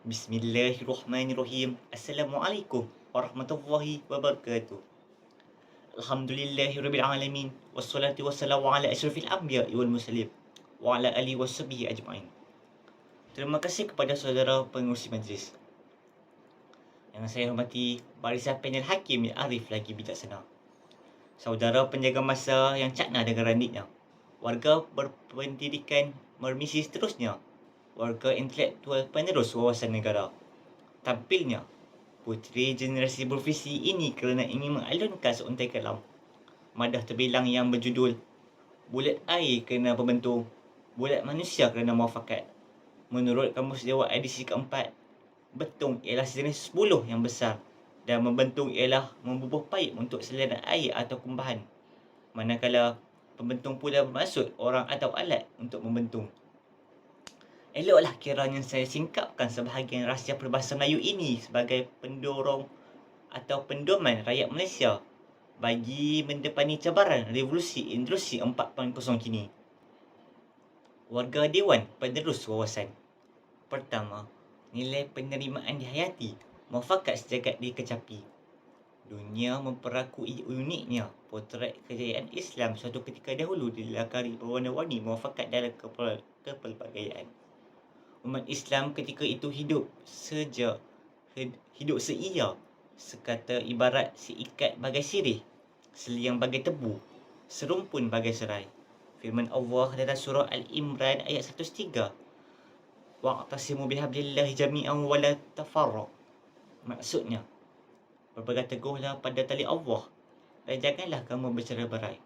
Bismillahirrahmanirrahim. Assalamualaikum warahmatullahi wabarakatuh. Alhamdulillahirabbil alamin wassalatu wassalamu ala asyrafil anbiya'i wal mursalin wa ala alihi washabihi ajma'in. Terima kasih kepada saudara pengerusi majlis. Yang saya hormati Barisan Panel Hakim yang arif lagi bijaksana. Saudara penjaga masa yang cakna dengan randitnya. Warga berpendidikan mermisi seterusnya. Warga intelektual penerus wawasan negara. Tampilnya puteri generasi profesi ini kerana ingin mengalunkan seuntai kalam. Madah terbilang yang berjudul Bulat Air Kerana Pembentung, Bulat Manusia Kerana Muafakat. Menurut Kamus Dewa edisi keempat, betung ialah sejenis buluh yang besar dan membentung ialah membubuh paip untuk salinan air atau kumbahan. Manakala pembentung pula bermaksud orang atau alat untuk membentung. Eloklah kiranya saya singkapkan sebahagian rahsia peribahasa Melayu ini sebagai pendorong atau pendoman rakyat Malaysia bagi mendepani cabaran revolusi industri 4.0 kini. Warga Dewan Penerus Wawasan. Pertama, nilai penerimaan dihayati, muafakat sejagat dikecapi. Dunia memperakui uniknya potret kejayaan Islam suatu ketika dahulu dilakari berwarna-warni muafakat dalam kepelbagaian. Umat Islam ketika itu hidup seia, sekata ibarat seikat bagai sirih, seliang bagai tebu, serumpun bagai serai. Firman Allah dalam surah Al-Imran ayat 103, wa'tasimu bihablillahi jami'an wa la tafarraq. Maksudnya, berpegang teguhlah pada tali Allah dan janganlah kamu bercerai-berai.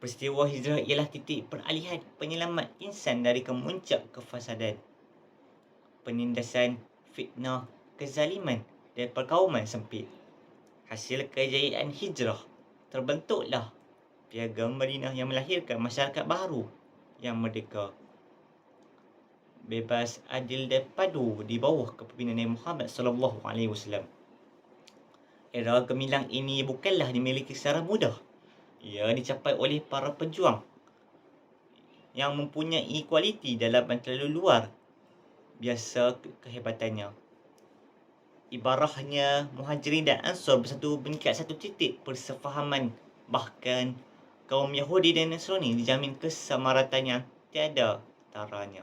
Peristiwa hijrah ialah titik peralihan penyelamat insan dari kemuncak kefasadan, penindasan, fitnah, kezaliman dan perkauman sempit. Hasil kejayaan hijrah, terbentuklah Piagam Madinah yang melahirkan masyarakat baru yang merdeka, bebas, adil dan padu di bawah kepimpinan Nabi Muhammad SAW. Era gemilang ini bukanlah dimiliki secara mudah. Ia dicapai oleh para pejuang yang mempunyai kualiti dalam dan terlalu luar biasa kehebatannya. Ibarahnya Muhajirin dan Ansar bersatu mengikat satu titik persefahaman. Bahkan kaum Yahudi dan Nasrani dijamin kesamaratan yang tiada taranya.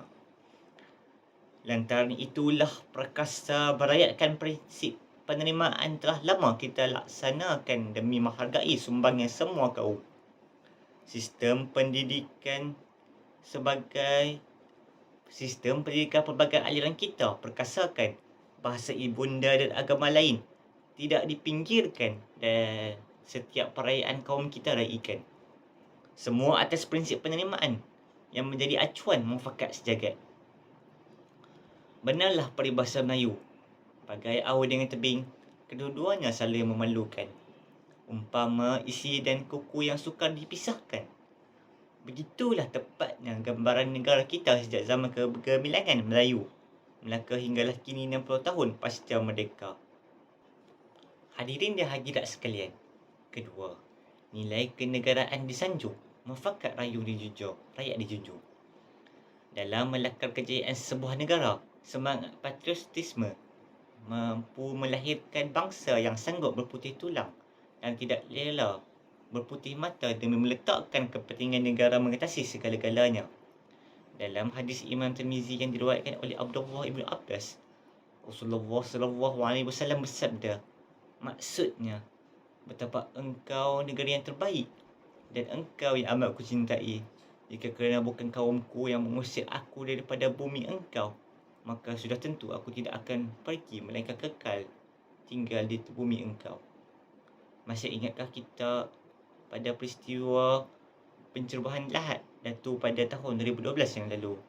Lantaran itulah perkasa berayatkan prinsip penerimaan telah lama kita laksanakan demi menghargai sumbangan semua kaum. Sistem pendidikan pelbagai aliran kita perkasakan bahasa ibunda dan agama lain tidak dipinggirkan dan setiap perayaan kaum kita raikan. Semua atas prinsip penerimaan yang menjadi acuan muafakat sejagat. Benarlah peribahasa Melayu, bagai air dengan tebing, kedua-duanya saling memalukan. Umpama isi dan kuku yang sukar dipisahkan. Begitulah tepatnya gambaran negara kita sejak zaman kegemilangan Melayu, Melaka hinggalah kini 60 tahun pasca merdeka. Hadirin dan hadirat sekalian, kedua, nilai kenegaraan disanjung, muafakat rakyat dijunjung. Dalam melakar kejayaan sebuah negara, semangat patriotisme mampu melahirkan bangsa yang sanggup berputih tulang dan tidak rela berputih mata demi meletakkan kepentingan negara mengatasi segala-galanya. Dalam hadis Imam Tirmizi yang diriwayatkan oleh Abdullah ibn Abbas, Rasulullah SAW bersabda, maksudnya, betapa engkau negara yang terbaik dan engkau yang amat kucintai. Jika kerana bukan kaumku yang mengusir aku daripada bumi engkau, maka sudah tentu aku tidak akan pergi melainkan kekal tinggal di bumi engkau. Masih ingatkah kita pada peristiwa pencerobohan Lahad Datu pada tahun 2012 yang lalu?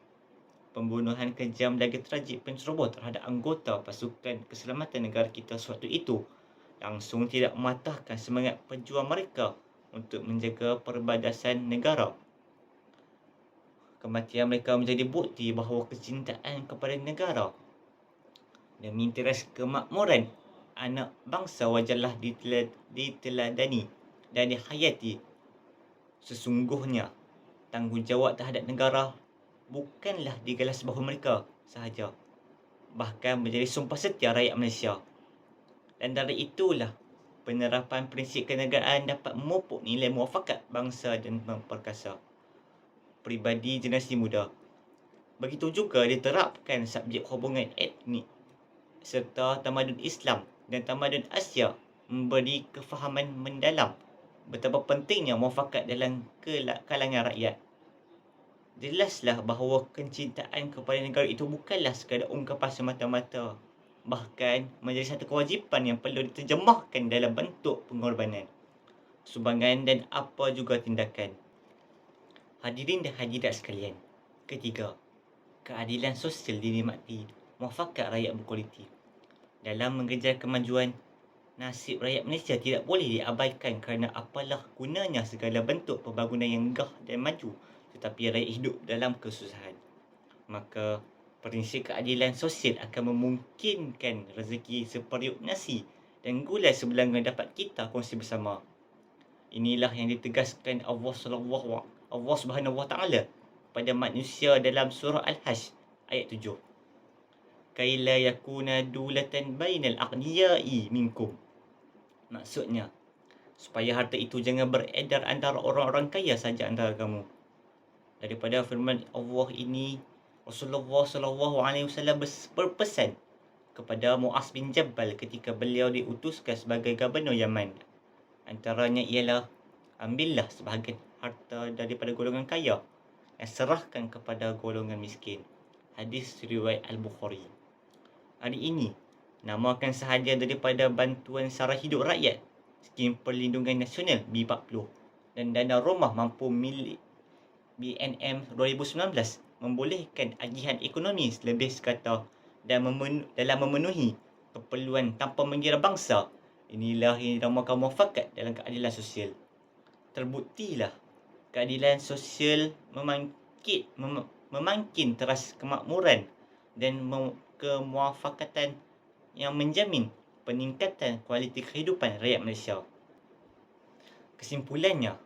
Pembunuhan kejam lagi tragik penceroboh terhadap anggota pasukan keselamatan negara kita sewaktu itu langsung tidak mematahkan semangat pejuang mereka untuk menjaga perbadasan negara. Kematian mereka menjadi bukti bahawa kecintaan kepada negara demi teras kemakmuran anak bangsa wajarlah diteladani dan dihayati. Sesungguhnya, tanggungjawab terhadap negara bukanlah digalas bahu mereka sahaja, bahkan menjadi sumpah setia rakyat Malaysia. Dan dari itulah penerapan prinsip kenegaraan dapat memupuk nilai muafakat bangsa dan memperkasa peribadi generasi muda. Begitu juga diterapkan subjek hubungan etnik serta tamadun Islam dan tamadun Asia memberi kefahaman mendalam betapa pentingnya muafakat dalam kalangan rakyat. Jelaslah bahawa kecintaan kepada negara itu bukanlah sekadar ungkapan semata-mata, bahkan menjadi satu kewajipan yang perlu diterjemahkan dalam bentuk pengorbanan, sumbangan dan apa juga tindakan. Hadirin dan hadirat sekalian, ketiga, keadilan sosial dinikmati, muafakat rakyat berkualiti. Dalam mengejar kemajuan, nasib rakyat Malaysia tidak boleh diabaikan kerana apalah gunanya segala bentuk pembangunan yang megah dan maju tetapi rakyat hidup dalam kesusahan. Maka prinsip keadilan sosial akan memungkinkan rezeki seperiuk nasi dan gulai sebilangan dapat kita kongsi bersama. Inilah yang ditegaskan Allah Subhanahu Wa Taala pada manusia dalam surah Al-Hajj ayat 7. Kaila yakuna dulatan bainal aqniyai minkum. Maksudnya, supaya harta itu jangan beredar antara orang-orang kaya saja antara kamu. Daripada firman Allah ini, Rasulullah SAW berpesan kepada Muaz bin Jabal ketika beliau diutuskan sebagai Gubernur Yaman. Antaranya ialah, ambillah sebahagian harta daripada golongan kaya dan serahkan kepada golongan miskin. Hadis riwayat Al-Bukhari. Hari ini, namakan sahaja daripada bantuan sara hidup rakyat, Skim Perlindungan Nasional B40 dan dana rumah mampu milik BNM 2019 membolehkan agihan ekonomi lebih sekata dan dalam memenuhi keperluan tanpa mengira bangsa. Inilah yang dinamakan muafakat dalam keadilan sosial. Terbuktilah keadilan sosial memangkin teras kemakmuran dan kemuafakatan yang menjamin peningkatan kualiti kehidupan rakyat Malaysia. Kesimpulannya,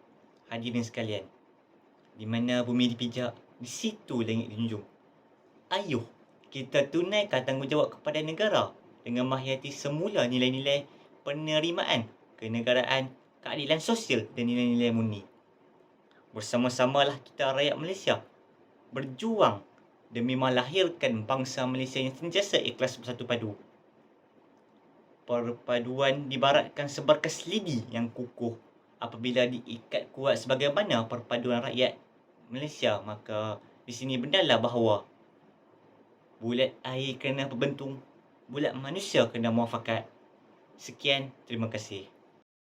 hadirin sekalian, di mana bumi dipijak, di situ langit dijunjung. Ayuh, kita tunaikan tanggungjawab kepada negara dengan menghayati semula nilai-nilai penerimaan, kenegaraan, keadilan sosial dan nilai-nilai murni. Bersama-samalah kita rakyat Malaysia berjuang demi melahirkan bangsa Malaysia yang sentiasa ikhlas bersatu padu. Perpaduan dibaratkan seberkas lidi yang kukuh. Apabila diikat kuat sebagaimana perpaduan rakyat Malaysia, maka di sini benarlah bahawa bulat air kena berbentung, bulat manusia kena muafakat. Sekian, terima kasih.